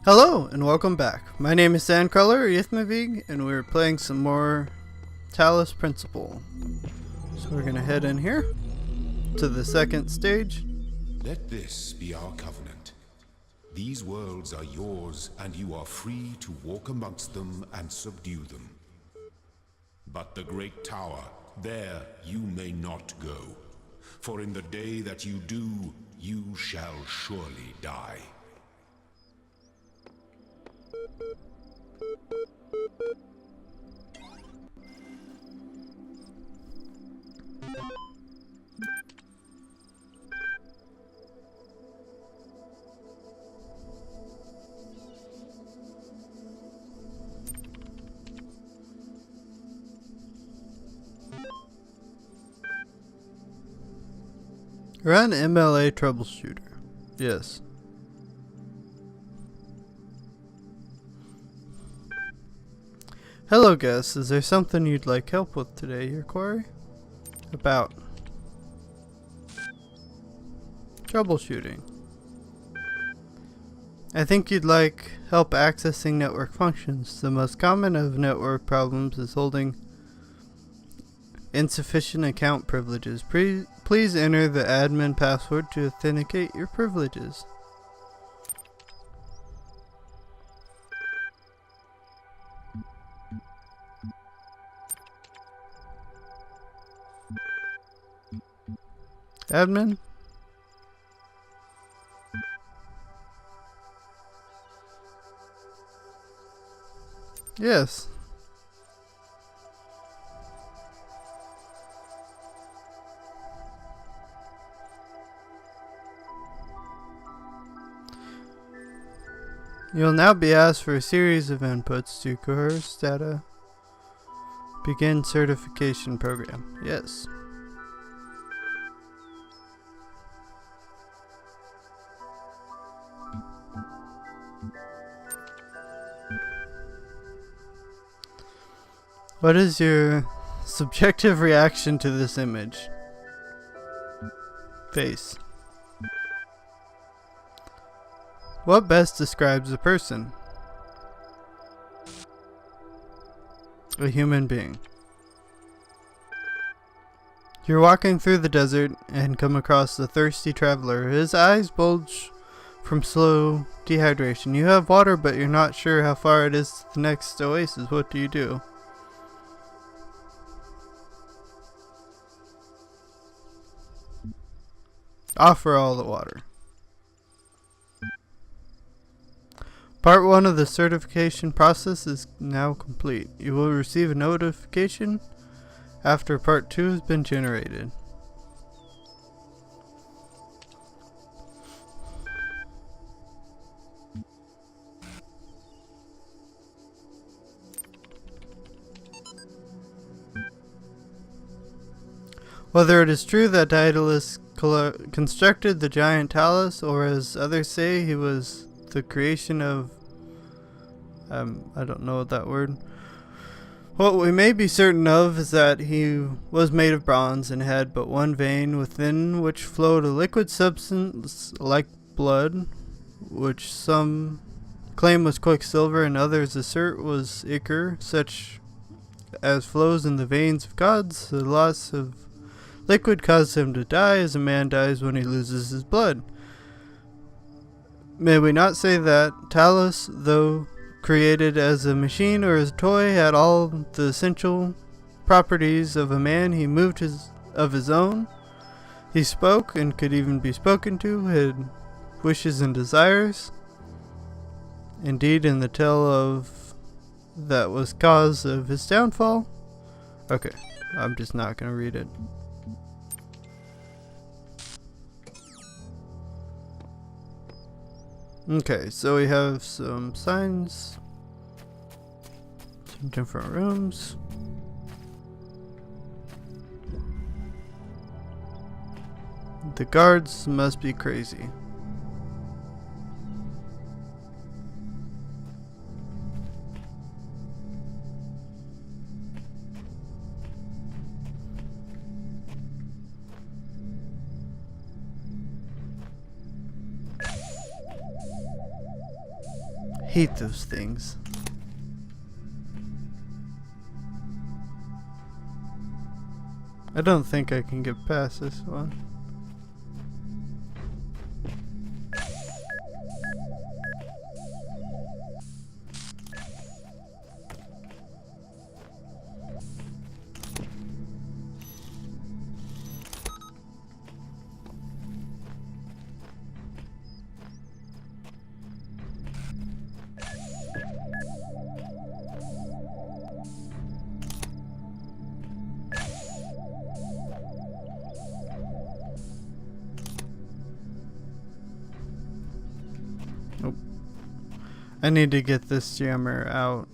Hello and welcome back. My name is Sandcrawler Ythmevge and we're playing some more Talos Principle. So we're gonna head in here to the second stage. Let this be our covenant. These worlds are yours, and you are free to walk amongst them and subdue them. But the great tower, there you may not go. For in the day that you do, you shall surely die. Run MLA troubleshooter. Yes. Hello guests, is there something you'd like help with today? Your query? About troubleshooting. I think you'd like help accessing network functions. The most common of network problems is holding insufficient account privileges. Please enter the admin password to authenticate your privileges. Admin? Yes. You'll now be asked for a series of inputs to coerce data. Begin certification program. Yes. What is your subjective reaction to this image? Face. What best describes a person? A human being. You're walking through the desert and come across a thirsty traveler. His eyes bulge from slow dehydration. You have water, but you're not sure how far it is to the next oasis. What do you do? Offer all the water. Part 1 of the certification process is now complete. You will receive a notification after Part 2 has been generated. Whether it is true that Daedalus constructed the giant Talos, or as others say, he was the creation of I don't know that word. What we may be certain of is that he was made of bronze and had but one vein within which flowed a liquid substance like blood, which some claim was quicksilver and others assert was ichor, such as flows in the veins of gods. The loss of liquid caused him to die, as a man dies when he loses his blood. May we not say that Talos, though created as a machine or as a toy, had all the essential properties of a man? He moved of his own. He spoke and could even be spoken to, had wishes and desires. Indeed, in the tale of that was cause of his downfall. Okay, I'm just not going to read it. Okay, so we have some signs, some different rooms. The guards must be crazy. Hate those things. I don't think I can get past this one. Nope. I need to get this jammer out.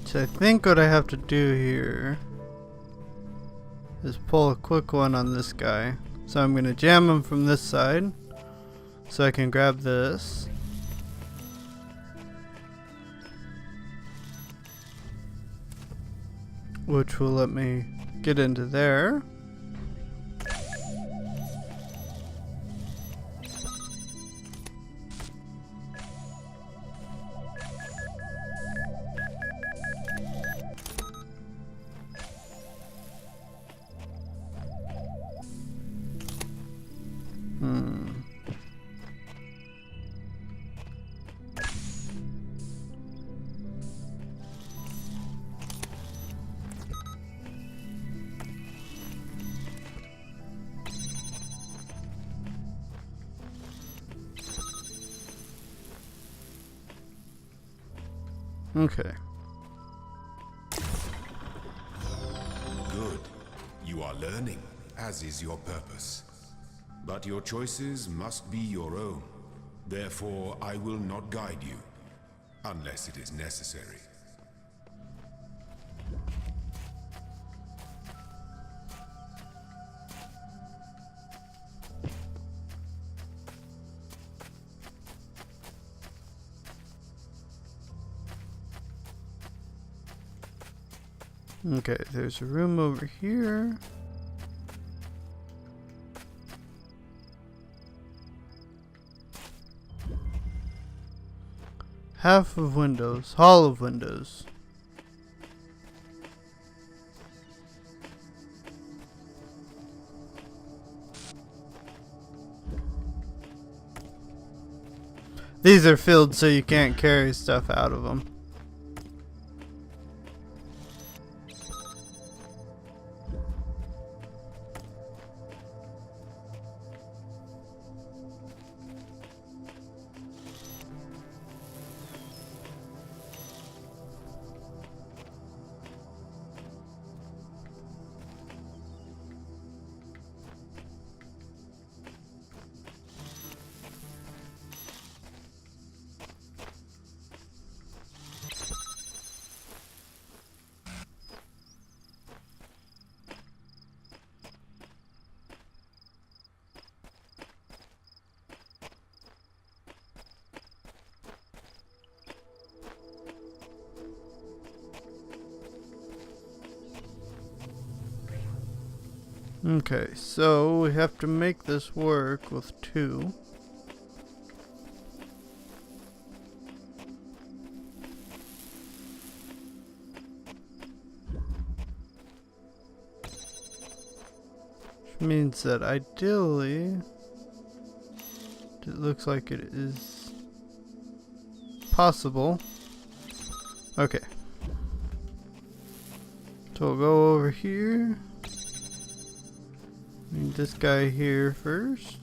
So I think what I have to do here is pull a quick one on this guy. So I'm going to jam him from this side so I can grab this. Which will let me get into there. Okay. Good. You are learning, as is your purpose. But your choices must be your own. Therefore, I will not guide you, unless it is necessary. Okay, there's a room over here. Half of windows, hall of windows. These are filled so you can't carry stuff out of them. Okay, so we have to make this work with two. Means that ideally, it looks like it is possible. Okay. So we'll go over here. Need this guy here first.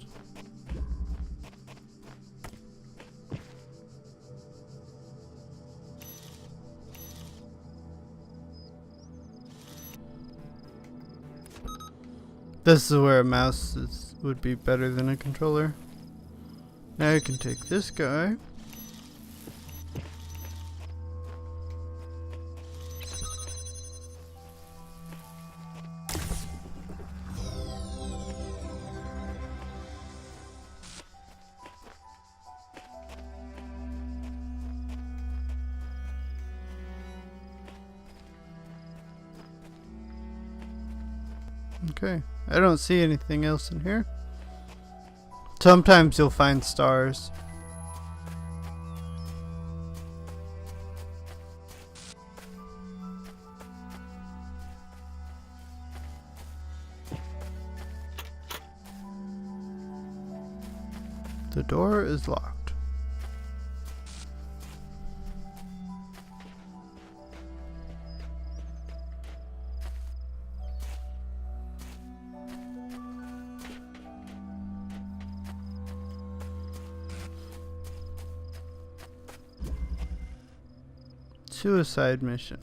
This is where a mouse would be better than a controller. Now you can take this guy. Okay, I don't see anything else in here. Sometimes you'll find stars. The door is locked. Suicide mission.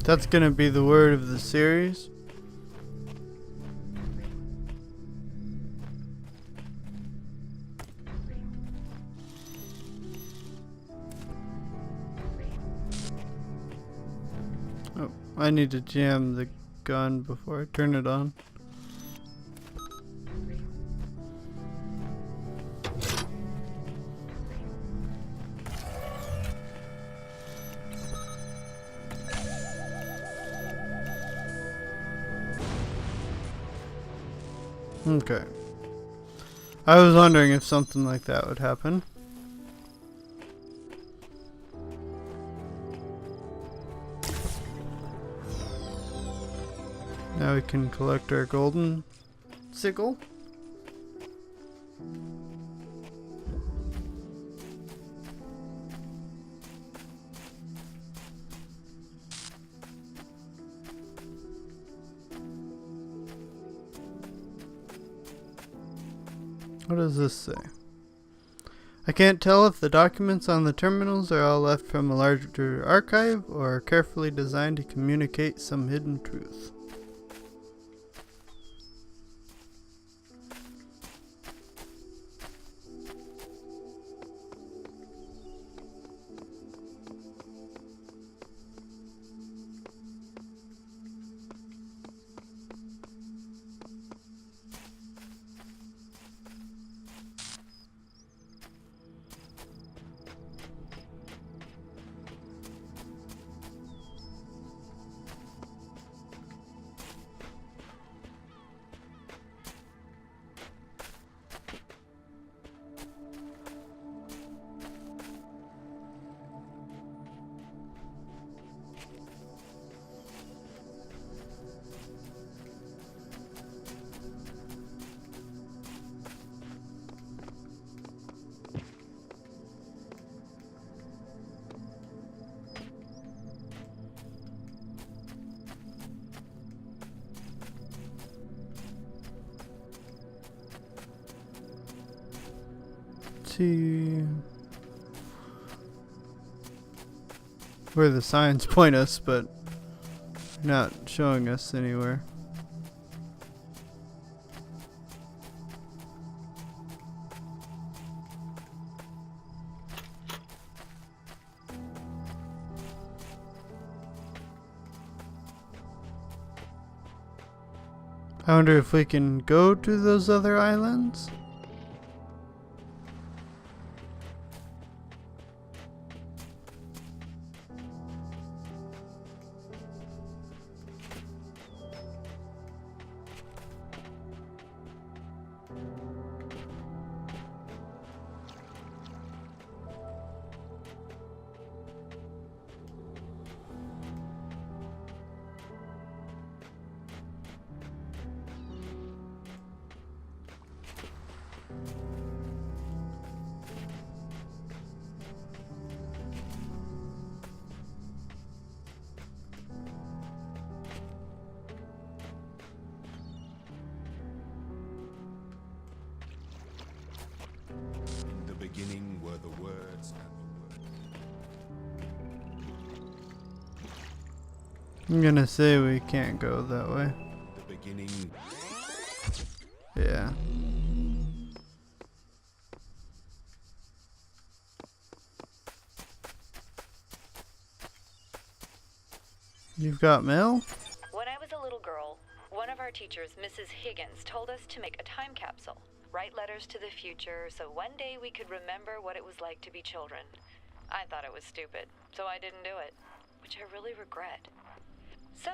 That's gonna be the word of the series. Oh, I need to jam the gun before I turn it on. Okay. I was wondering if something like that would happen. Now we can collect our golden sickle. What does this say? I can't tell if the documents on the terminals are all left from a larger archive or are carefully designed to communicate some hidden truth. see where the signs point us, but not showing us anywhere. I wonder if we can go to those other islands? Beginning were the words I'm gonna say we can't go that way. the beginning. Yeah. You've got mail? When I was a little girl, one of our teachers, Mrs. Higgins, told us to make a time capsule. Write letters to the future so one day we could remember what it was like to be children. I thought it was stupid, so I didn't do it, which I really regret. So,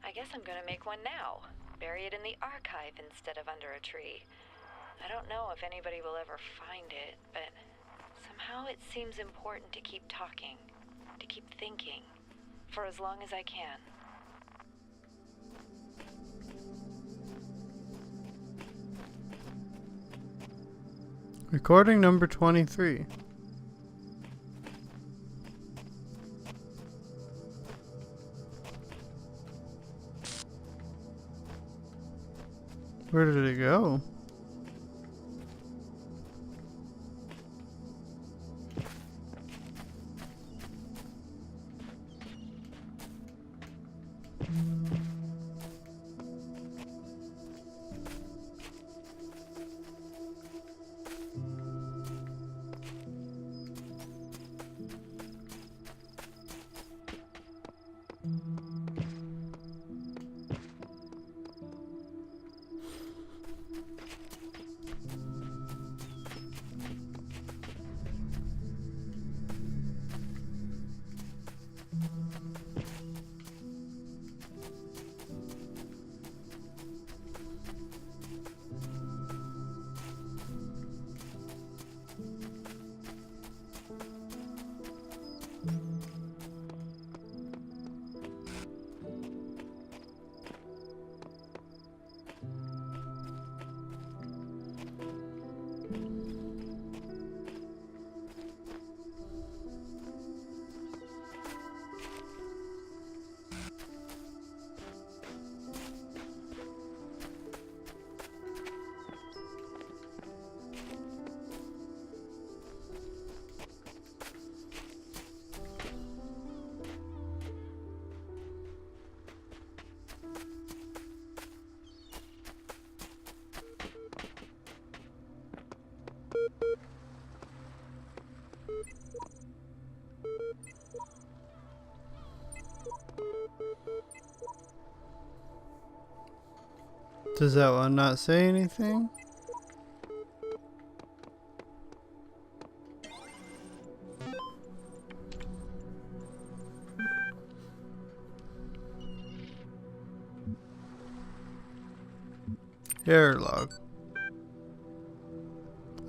I guess I'm gonna make one now. Bury it in the archive instead of under a tree. I don't know if anybody will ever find it, but somehow it seems important to keep talking, to keep thinking, for as long as I can. Recording number 23. Where did it go? Does that one not say anything? Error log.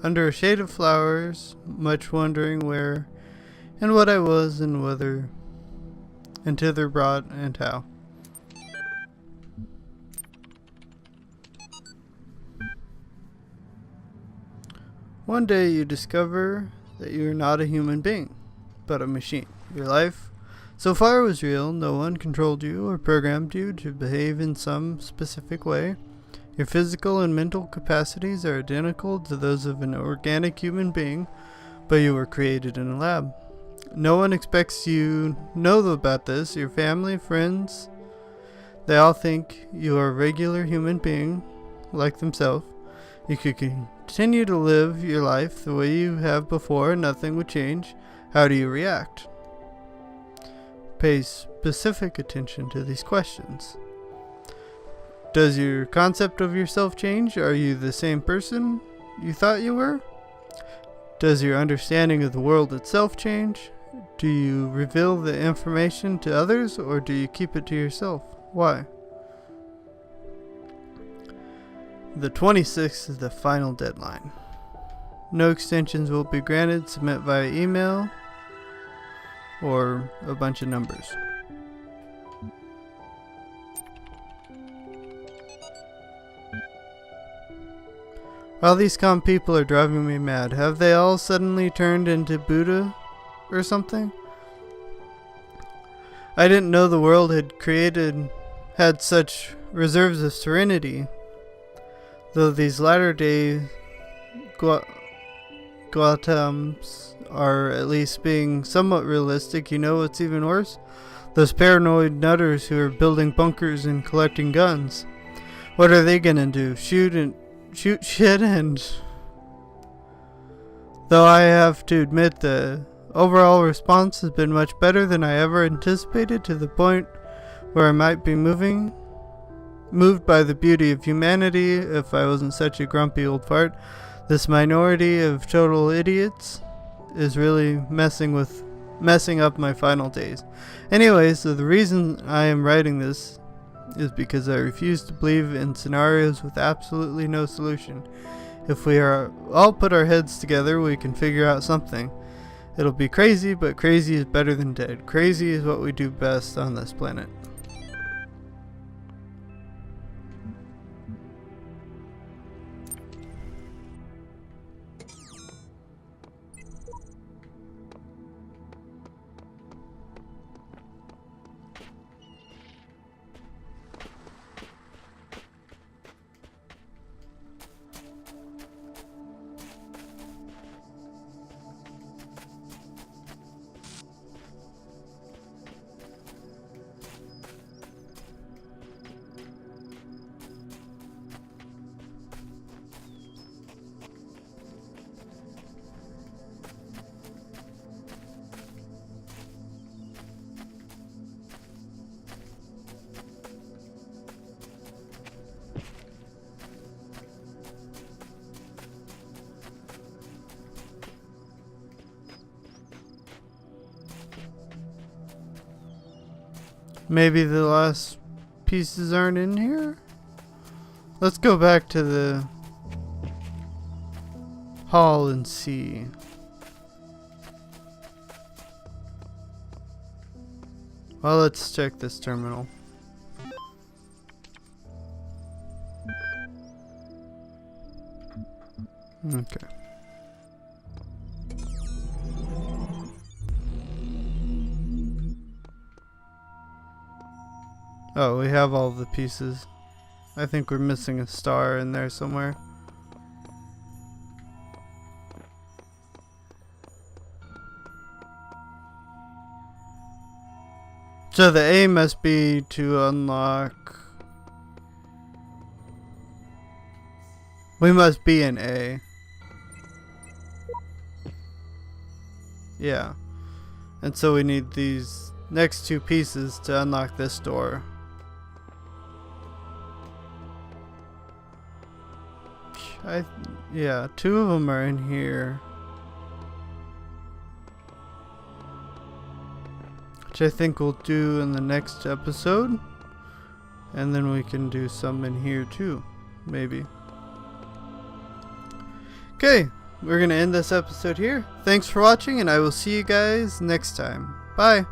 Under a shade of flowers, much wondering where and what I was and whether and thither brought and how. One day you discover that you are not a human being, but a machine. Your life so far was real. No one controlled you or programmed you to behave in some specific way. Your physical and mental capacities are identical to those of an organic human being, but you were created in a lab. No one expects you know about this. Your family, friends, they all think you are a regular human being like themselves. You could continue to live your life the way you have before and nothing would change. How do you react? Pay specific attention to these questions. Does your concept of yourself change? Are you the same person you thought you were? Does your understanding of the world itself change? Do you reveal the information to others or do you keep it to yourself? Why? The 26th is the final deadline. No extensions will be granted. Submit via email or a bunch of numbers. All these calm people are driving me mad. Have they all suddenly turned into Buddha or something? I didn't know the world had such reserves of serenity. Though these latter-day Croteams are at least being somewhat realistic, you know what's even worse? Those paranoid nutters who are building bunkers and collecting guns. What are they gonna do? Shoot shit? And though I have to admit the overall response has been much better than I ever anticipated, to the point where I might be moved by the beauty of humanity if I wasn't such a grumpy old fart. This minority of total idiots is really messing up my final days. Anyway, so the reason I am writing this is because I refuse to believe in scenarios with absolutely no solution. If we all put our heads together, we can figure out something. It'll be crazy, but crazy is better than dead. Crazy is what we do best on this planet. Maybe the last pieces aren't in here? Let's go back to the hall and see. Well, let's check this terminal. Okay. Oh, we have all the pieces. I think we're missing a star in there somewhere. So the A must be to unlock. We must be in A. Yeah. And so we need these next two pieces to unlock this door. Yeah, two of them are in here. Which I think we'll do in the next episode. And then we can do some in here too, maybe. Okay, we're gonna end this episode here. Thanks for watching, and I will see you guys next time. Bye.